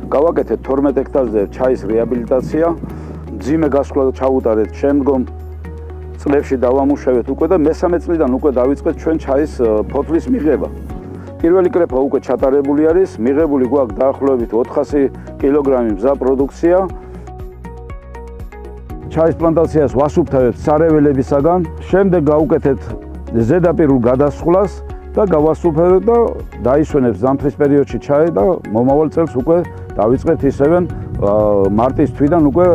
გავაკეთეთ 12 ჰექტარზე ჩაის რეაბილიტაცია, მძიმე გასვლა ჩავუტარეთ, შემდგომ წლებში დავამუშავეთ უკვე და მესამე წლიდან უკვე დავიწყეთ ჩვენ ჩაის ფოთლის მიღება. პირველი კრეფა უკვე ჩატარებული არის, მიღებული გვაქვს დაახლოებით 400 კილოგრამი მზა პროდუქცია. ჩაის პლანტაციას ვასუფთავებთ სარეველებისაგან, შემდეგ გავუკეთეთ ზედაპირულ გადასხვლას და გავასუფთავებთ და დაისვენებს ზამთრის პერიოდში ჩაი და მომავალ წელს უკვე დავიწყებთ ისევე მარტის თვიდან უკვე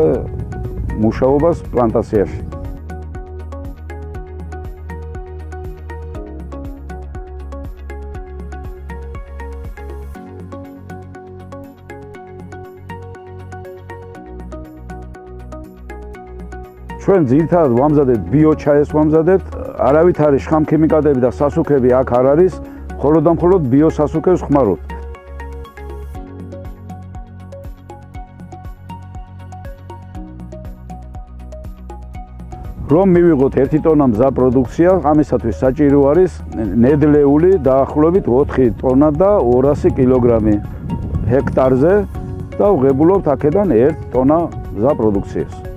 მუშაობას პლანტაციაში. ჩვენ ძირითადად ვამზადებთ ბიოჩაის ვამზადებთ, არავით არის შხამქიმიკატები და სასუქები აქ არ არის, მხოლოდ და მხოლოდ ბიოსასუქებს ხმარობთ. რომ მივიღოთ 1 ტონა მზა პროდუქცია, ამისათვის საჭირო არის ნედლეული დაახლოებით 4 ტონა და 200 კილოგრამი ჰექტარზე და ვღებულობთ აქედან 1 ტონა მზა პროდუქციას.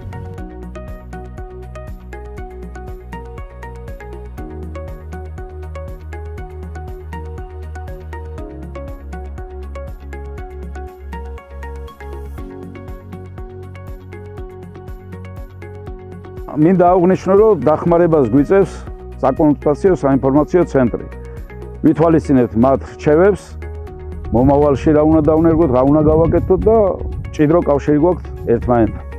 მინდა აღვნიშნო, რომ დახმარებას გვიწევს საკონსულტაციო საინფორმაციო ცენტრი. ვითვალისწინებთ მათ რჩევებს, მომავალში რა უნდა დავნერგოთ, რა უნდა გავაკეთოთ და მჭიდრო კავშირი გვაქვს ერთმანეთთან.